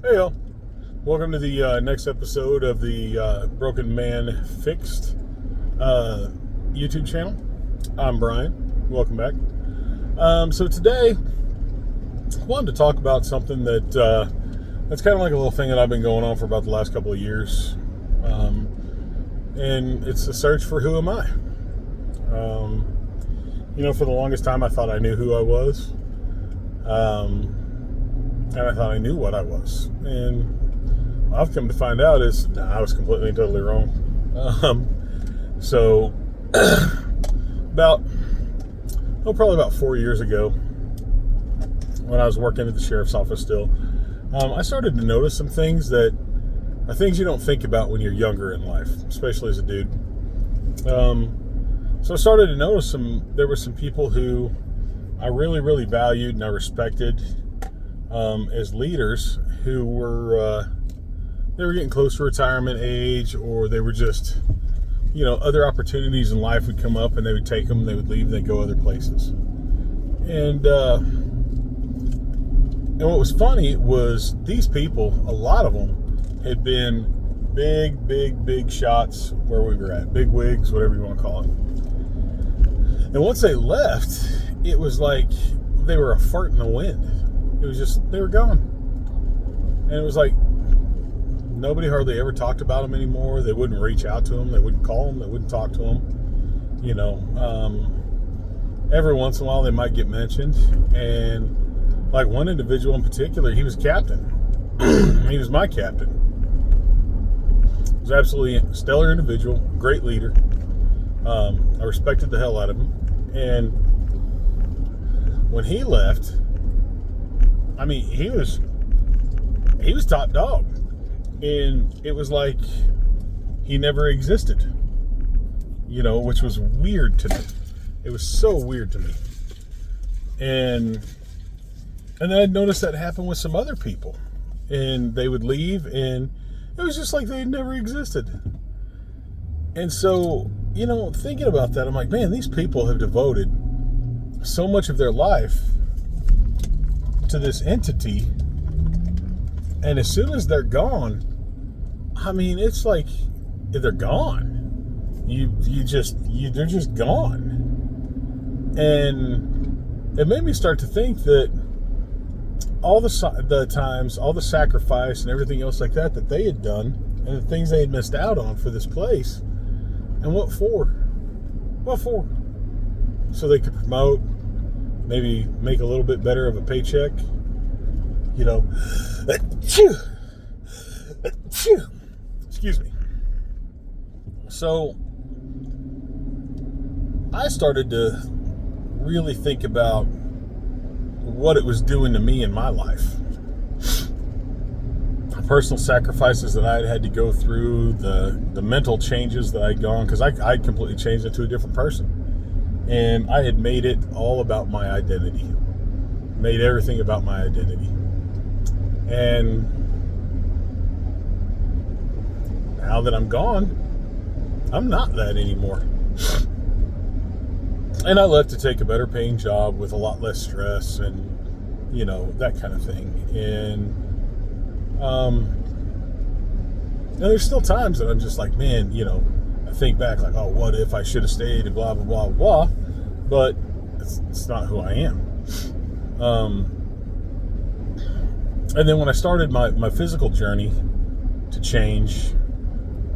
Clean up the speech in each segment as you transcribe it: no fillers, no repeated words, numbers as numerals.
Hey, y'all. Welcome to the next episode of the Broken Man Fixed YouTube channel. I'm Brian. Welcome back. So today, I wanted to talk about something that's kind of like a little thing that I've been going on for about the last couple of years. And it's the search for who am I? For the longest time, I thought I knew who I was. And I thought I knew what I was. And I've come to find out I was completely and totally wrong. So, probably about 4 years ago, when I was working at the sheriff's office still, I started to notice some things that are things you don't think about when you're younger in life, especially as a dude. So I started to notice there were some people who I really, really valued and I respected as leaders who were they were getting close to retirement age, or they were just, other opportunities in life would come up and they would take them, they would leave, and they'd go other places. And what was funny was these people, a lot of them, had been big shots where we were at, big wigs, whatever you want to call it. And once they left, it was like they were a fart in the wind. It was just, they were gone. And it was like, nobody hardly ever talked about them anymore. They wouldn't reach out to them. They wouldn't call them. They wouldn't talk to them. Every once in a while they might get mentioned. And like one individual in particular, he was captain. He was my captain. He was absolutely a stellar individual, great leader. I respected the hell out of him. And when he left, he was top dog. And it was like he never existed, which was weird to me. It was so weird to me. And then I noticed that happen with some other people. And they would leave, and it was just like they had never existed. And so, thinking about that, I'm like, man, these people have devoted so much of their life to this entity. And as soon as they're gone, it's like they're gone. They're just gone. And it made me start to think that all the times, all the sacrifice and everything else like that they had done, and the things they had missed out on for this place, and what for? What for? So they could promote, maybe make a little bit better of a paycheck, Excuse me. So I started to really think about what it was doing to me in my life. The personal sacrifices that I had to go through, the mental changes that I'd gone, because I completely changed into a different person. And I had made it all about my identity. Made everything about my identity. And now that I'm gone, I'm not that anymore. And I left to take a better paying job with a lot less stress and, that kind of thing. And there's still times that I'm just like, man, I think back like, oh, what if I should have stayed and blah, blah, blah, blah. But it's not who I am. And then when I started my physical journey to change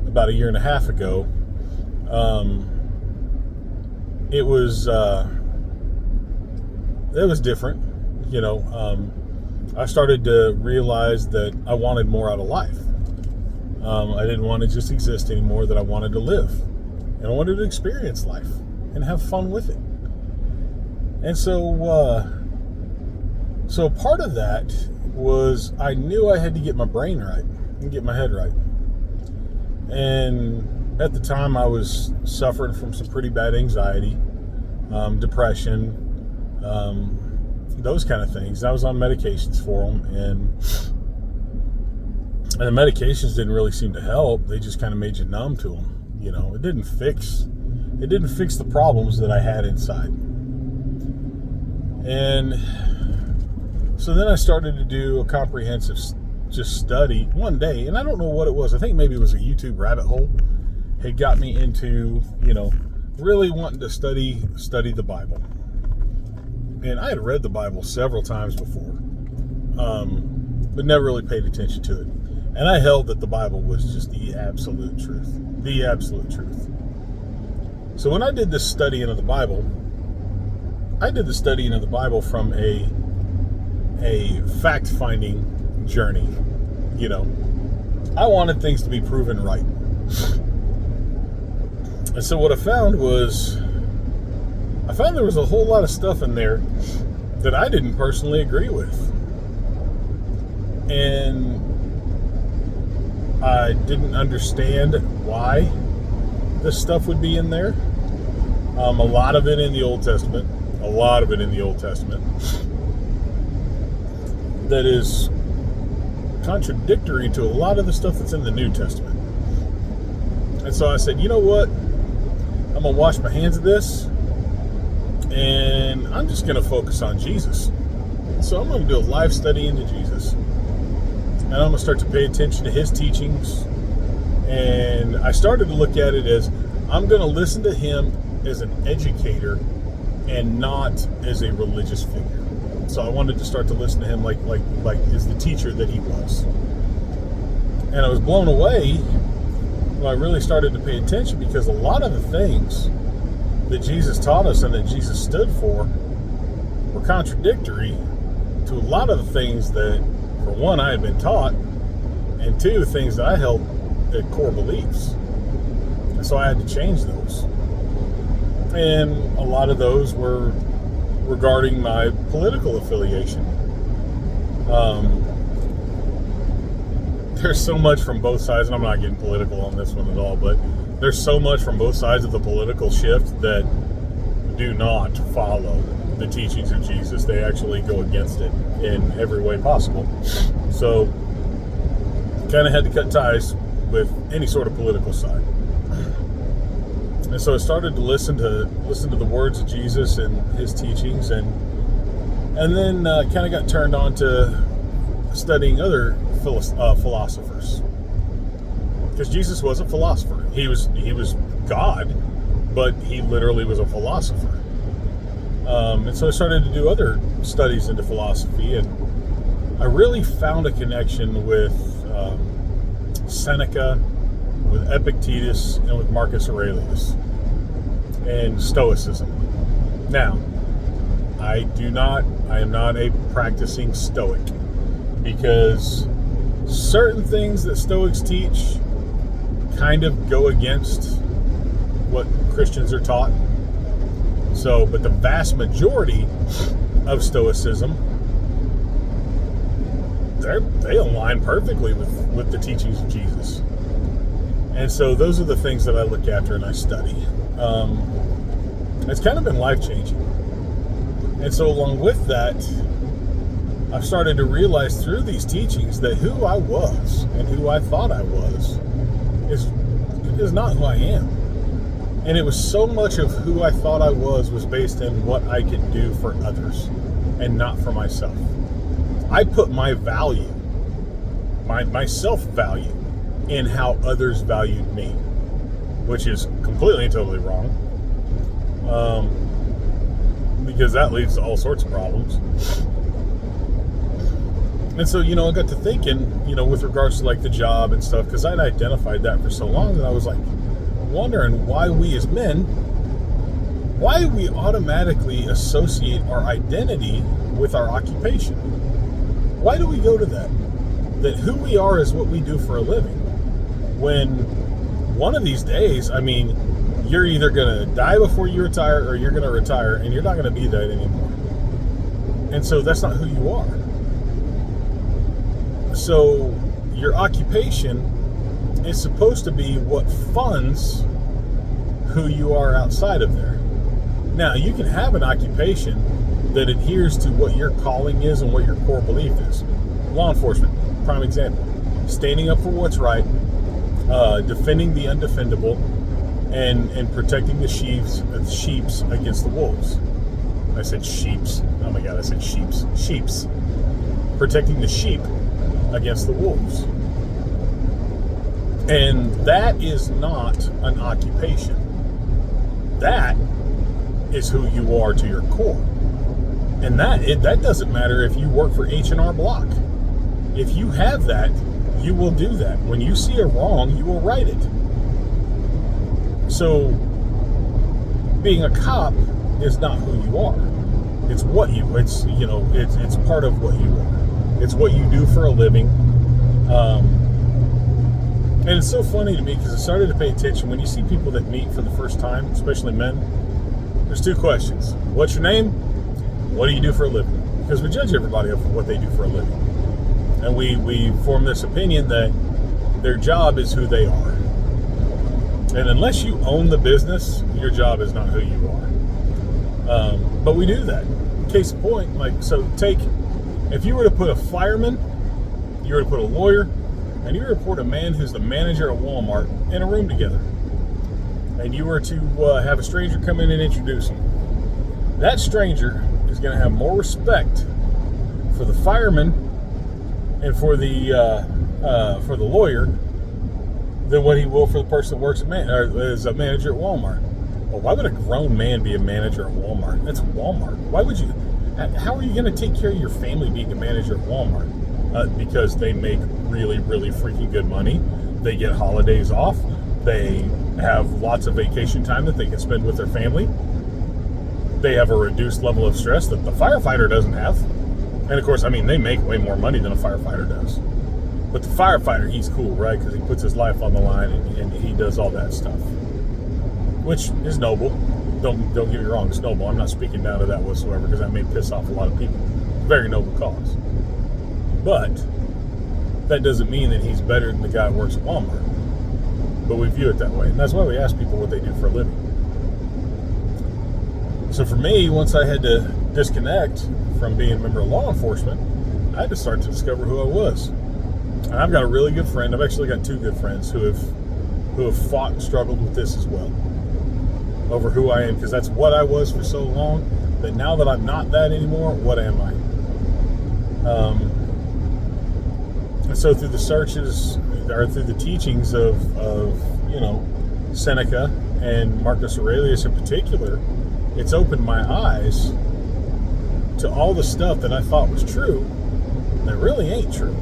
about 1.5 years ago, it was different. I started to realize that I wanted more out of life. I didn't want to just exist anymore, that I wanted to live. And I wanted to experience life and have fun with it. And so part of that was I knew I had to get my brain right and get my head right. And at the time I was suffering from some pretty bad anxiety, depression, those kind of things. I was on medications for them, and the medications didn't really seem to help. They just kind of made you numb to them. It didn't fix the problems that I had inside. And so then I started to do a comprehensive just study one day, and I don't know what it was. I think maybe it was a YouTube rabbit hole. It got me into, really wanting to study the Bible. And I had read the Bible several times before, but never really paid attention to it. And I held that the Bible was just the absolute truth. The absolute truth. So when I did this studying of the Bible, I did the studying of the Bible from a fact-finding journey. I wanted things to be proven right. And so what I found there was a whole lot of stuff in there that I didn't personally agree with. And I didn't understand why this stuff would be in there. A lot of it in the Old Testament. That is contradictory to a lot of the stuff that's in the New Testament. And so I said, you know what? I'm going to wash my hands of this, and I'm just going to focus on Jesus. So I'm going to do a live study into Jesus. And I'm going to start to pay attention to his teachings. And I started to look at it as I'm going to listen to him as an educator and not as a religious figure. So I wanted to start to listen to him like as the teacher that he was. And I was blown away when I really started to pay attention, because a lot of the things that Jesus taught us and that Jesus stood for were contradictory to a lot of the things that, for one, I had been taught, and two, things that I held at core beliefs. And so I had to change those. And a lot of those were regarding my political affiliation. There's so much from both sides, and I'm not getting political on this one at all, but there's so much from both sides of the political shift that do not follow the teachings of Jesus. They actually go against it in every way possible. So, kind of had to cut ties with any sort of political side. And so I started to listen to the words of Jesus and his teachings, and then kind of got turned on to studying other philosophers, because Jesus was a philosopher. He was God, but he literally was a philosopher. And so I started to do other studies into philosophy, and I really found a connection with Seneca, with Epictetus, and with Marcus Aurelius, and Stoicism. Now, I am not a practicing Stoic, because certain things that Stoics teach kind of go against what Christians are taught. So, but the vast majority of Stoicism, they align perfectly with the teachings of Jesus. And so those are the things that I look after and I study. It's kind of been life-changing. And so along with that, I've started to realize through these teachings that who I was and who I thought I was is not who I am. And it was so much of who I thought I was based in what I could do for others and not for myself. I put my value, my self-value, in how others valued me, which is completely and totally wrong, because that leads to all sorts of problems. And so, I got to thinking, with regards to like the job and stuff, because I'd identified that for so long that I was like wondering why we as men, why we automatically associate our identity with our occupation. Why do we go to that? That who we are is what we do for a living. When one of these days, you're either going to die before you retire, or you're going to retire and you're not going to be that anymore. And so that's not who you are. So your occupation is supposed to be what funds who you are outside of there. Now, you can have an occupation that adheres to what your calling is and what your core belief is. Law enforcement, prime example. Standing up for what's right, defending the undefendable, and protecting the sheeps against the wolves. I said sheeps. Oh my God, I said sheeps. Sheeps. Protecting the sheep against the wolves. And that is not an occupation. That is who you are to your core. And that doesn't matter if you work for H&R Block. If you have that, you will do that. When you see a wrong, you will right it. So being a cop is not who you are. It's part of what you are. It's what you do for a living. And it's so funny to me because I started to pay attention when you see people that meet for the first time, especially men. There's two questions. What's your name? What do you do for a living? Because we judge everybody off of what they do for a living. And we form this opinion that their job is who they are. And unless you own the business, your job is not who you are. But we do that. Case in point, if you were to put a fireman, you were to put a lawyer, and you were to put a man who's the manager at Walmart in a room together, and you were to have a stranger come in and introduce him, that stranger is going to have more respect for the fireman and for the lawyer than what he will for the person that works as a manager at Walmart. Well, why would a grown man be a manager at Walmart? That's Walmart. Why would you? How are you going to take care of your family being a manager at Walmart? Because they make really, really freaking good money. They get holidays off. They have lots of vacation time that they can spend with their family. They have a reduced level of stress that the firefighter doesn't have. And of course, they make way more money than a firefighter does. But the firefighter, he's cool, right? Because he puts his life on the line and he does all that stuff, which is noble. Don't get me wrong, it's noble. I'm not speaking down to that whatsoever because that may piss off a lot of people. Very noble cause. But that doesn't mean that he's better than the guy who works at Walmart. But we view it that way. And that's why we ask people what they do for a living. So for me, once I had to disconnect from being a member of law enforcement, I had to start to discover who I was. And I've got a really good friend. I've actually got two good friends who have fought and struggled with this as well. Over who I am, because that's what I was for so long, that now that I'm not that anymore, what am I? And so through the searches, or through the teachings of Seneca and Marcus Aurelius in particular, it's opened my eyes to all the stuff that I thought was true that really ain't true.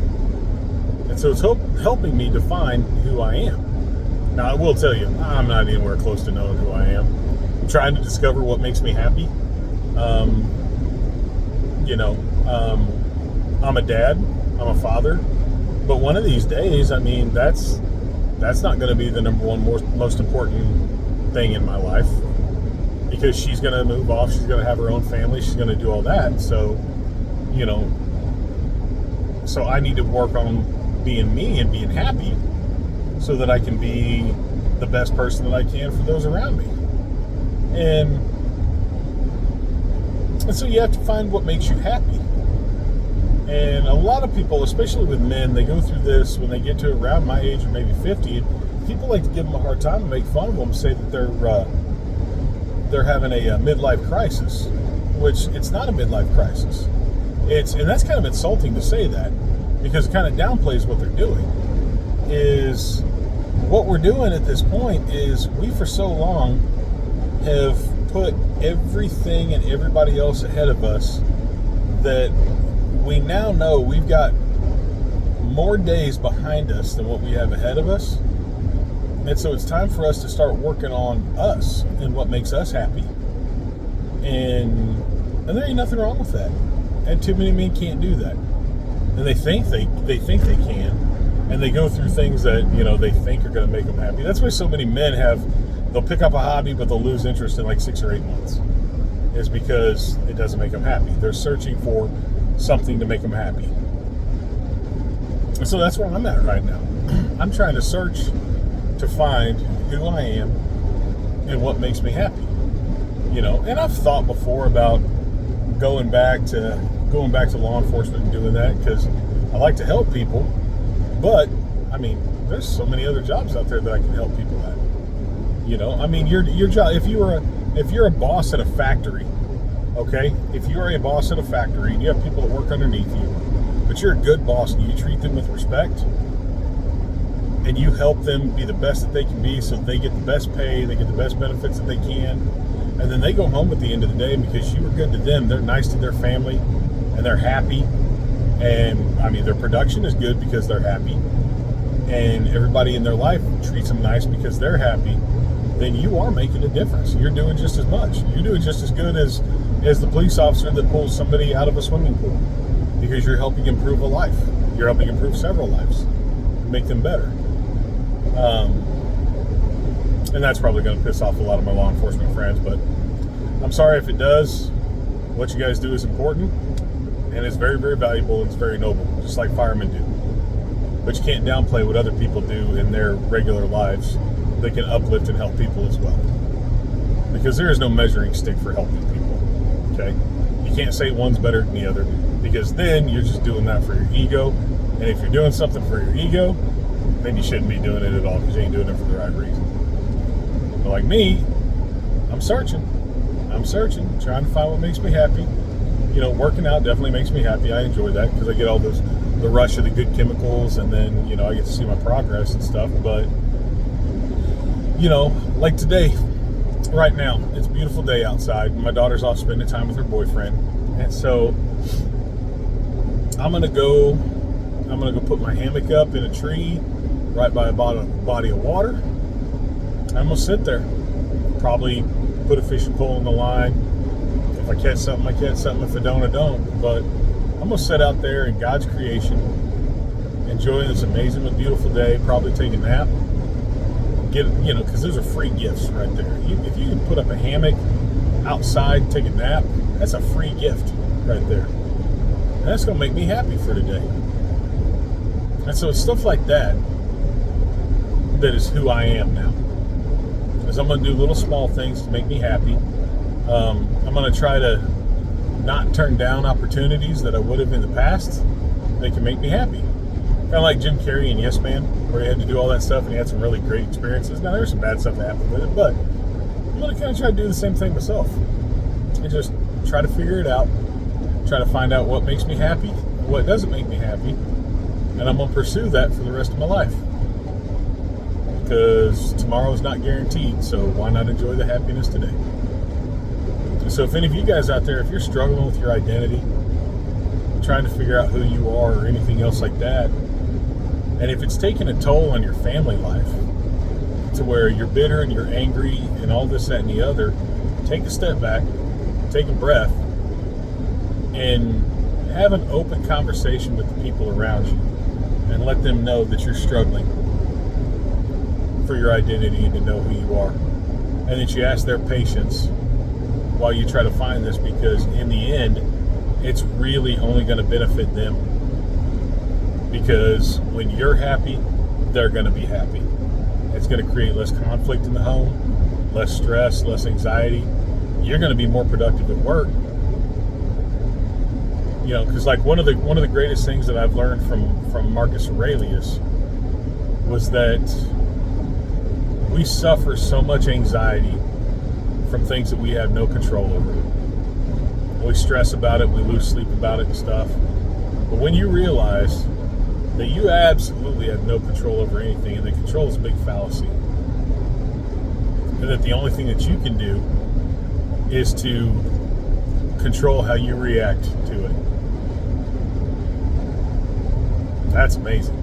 And so it's helping me define who I am. Now, I will tell you, I'm not anywhere close to knowing who I am. I'm trying to discover what makes me happy. I'm a dad, I'm a father, but one of these days, that's not going to be the number one most important thing in my life, because she's going to move off, she's going to have her own family, she's going to do all that. So, so I need to work on being me and being happy so that I can be the best person that I can for those around me. And so you have to find what makes you happy. And a lot of people, especially with men, they go through this when they get to around my age or maybe 50. People like to give them a hard time and make fun of them and say that they're having a midlife crisis, which it's not a midlife crisis. And that's kind of insulting to say that, because it kind of downplays what they're doing. Is what we're doing at this point is we for so long have put everything and everybody else ahead of us that we now know we've got more days behind us than what we have ahead of us. And so it's time for us to start working on us and what makes us happy. And there ain't nothing wrong with that. And too many men can't do that. And they think they can. And they go through things that, they think are going to make them happy. That's why so many men they'll pick up a hobby, but they'll lose interest in like 6 or 8 months. Is because it doesn't make them happy. They're searching for something to make them happy. And so that's where I'm at right now. I'm trying to search to find who I am and what makes me happy. And I've thought before about going back to law enforcement and doing that, because I like to help people. But there's so many other jobs out there that I can help people at. Your job, if you're a boss at a factory, okay? If you're a boss at a factory and you have people that work underneath you, but you're a good boss and you treat them with respect and you help them be the best that they can be so they get the best pay, they get the best benefits that they can, and then they go home at the end of the day, and because you were good to them, they're nice to their family and they're happy. And I mean, their production is good because they're happy, and everybody in their life treats them nice because they're happy. Then you are making a difference. You're doing just as much. You're doing just as good as the police officer that pulls somebody out of a swimming pool, because you're helping improve a life. You're helping improve several lives, make them better. And that's probably going to piss off a lot of my law enforcement friends, but I'm sorry if it does. What you guys do is important, and it's very, very valuable, and it's very noble, just like firemen do. But you can't downplay what other people do in their regular lives. They can uplift and help people as well, because there is no measuring stick for helping people. Okay, you can't say one's better than the other, because then you're just doing that for your ego. And if you're doing something for your ego, then you shouldn't be doing it at all, because you ain't doing it for the right reason. But like me, I'm searching, trying to find what makes me happy. You know, working out definitely makes me happy. I enjoy that because I get all the rush of the good chemicals, and then, you know, I get to see my progress and stuff. But, you know, like today, right now, it's a beautiful day outside. My daughter's off spending time with her boyfriend, and so I'm gonna go put my hammock up in a tree right by a body of water. I'm gonna sit there, probably put a fishing pole in the line. If I catch something, I catch something. If I don't, I don't. But I'm gonna sit out there in God's creation, enjoy this amazing and beautiful day, probably take a nap. Because those are free gifts right there. If you can put up a hammock outside, take a nap, that's a free gift right there. And that's gonna make me happy for today. And so it's stuff like that is who I am now. Is I'm going to do little small things to make me happy. I'm going to try to not turn down opportunities that I would have in the past that can make me happy. Kind of like Jim Carrey in Yes Man, where he had to do all that stuff and he had some really great experiences. Now, there's some bad stuff that happened with it, but I'm going to kind of try to do the same thing myself. And just try to figure it out. Try to find out what makes me happy, what doesn't make me happy. And I'm going to pursue that for the rest of my life. Because tomorrow is not guaranteed, so why not enjoy the happiness today? So if any of you guys out there, if you're struggling with your identity, trying to figure out who you are or anything else like that, and if it's taking a toll on your family life to where you're bitter and you're angry and all this, that, and the other, take a step back, take a breath, and have an open conversation with the people around you and let them know that you're struggling for your identity and to know who you are, and that you ask their patience while you try to find this, because in the end it's really only going to benefit them, because when you're happy, they're going to be happy. It's going to create less conflict in the home, less stress, less anxiety. You're going to be more productive at work. You know, because like one of the greatest things that I've learned from Marcus Aurelius was that we suffer so much anxiety from things that we have no control over. We stress about it, we lose sleep about it and stuff. But when you realize that you absolutely have no control over anything, and that control is a big fallacy, and that the only thing that you can do is to control how you react to it. That's amazing.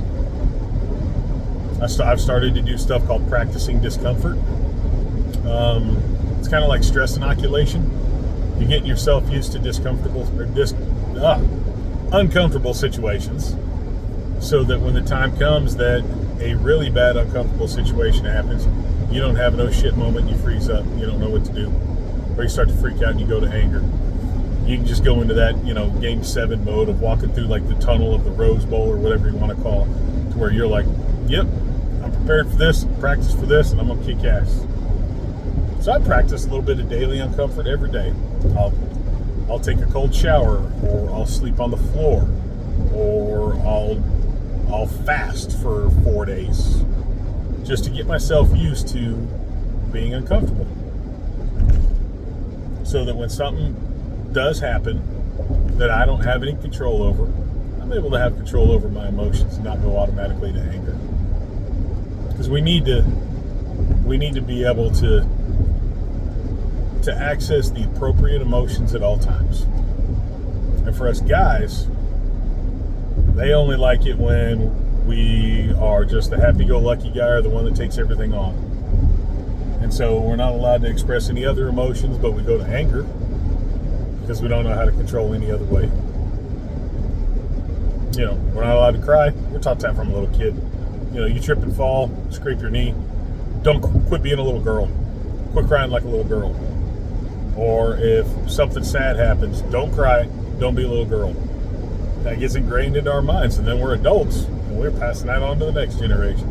I've started to do stuff called practicing discomfort. It's kind of like stress inoculation. You're getting yourself used to uncomfortable situations, so that when the time comes that a really bad, uncomfortable situation happens, you don't have an oh shit moment, you freeze up, you don't know what to do, or you start to freak out and you go to anger. You can just go into that, Game 7 mode of walking through like the tunnel of the Rose Bowl or whatever you want to call it, to where you're like, yep, I'm prepared for this, practice for this, and I'm going to kick ass. So I practice a little bit of daily uncomfort every day. I'll take a cold shower, or I'll sleep on the floor, or I'll fast for 4 days, just to get myself used to being uncomfortable. So that when something does happen that I don't have any control over, I'm able to have control over my emotions and not go automatically to anger. Because we need to be able to access the appropriate emotions at all times. And for us guys, they only like it when we are just the happy-go-lucky guy or the one that takes everything on. And so we're not allowed to express any other emotions, but we go to anger because we don't know how to control any other way. You know, we're not allowed to cry. We're taught that from a little kid. You know, you trip and fall, scrape your knee. Don't quit being a little girl. Quit crying like a little girl. Or if something sad happens, don't cry. Don't be a little girl. That gets ingrained into our minds, and then we're adults, and we're passing that on to the next generation.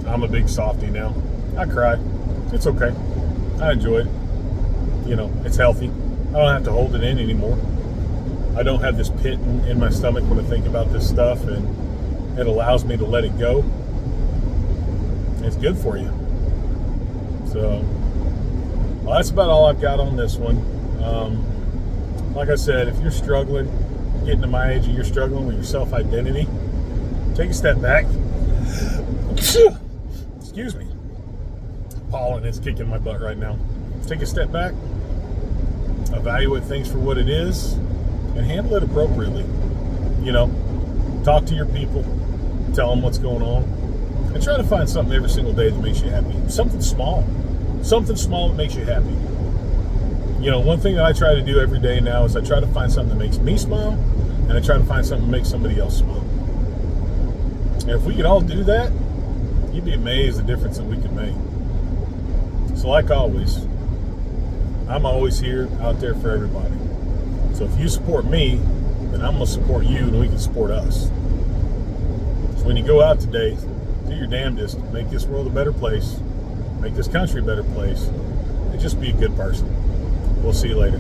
I'm a big softie now. I cry. It's okay. I enjoy it. You know, it's healthy. I don't have to hold it in anymore. I don't have this pit in my stomach when I think about this stuff, and it allows me to let it go. It's good for you. So, well, that's about all I've got on this one. Like I said, if you're struggling, getting to my age and you're struggling with your self-identity, take a step back. Excuse me. Pollen is kicking my butt right now. Take a step back, evaluate things for what it is, and handle it appropriately. You know, talk to your people, tell them what's going on, and try to find something every single day that makes you happy. Something small that makes you happy. You know, one thing that I try to do every day now is I try to find something that makes me smile, and I try to find something that makes somebody else smile. And if we could all do that, you'd be amazed the difference that we could make. So like always, I'm always here, out there for everybody. So if you support me, then I'm going to support you, and we can support us. So when you go out today, do your damnedest to make this world a better place, make this country a better place, and just be a good person. We'll see you later.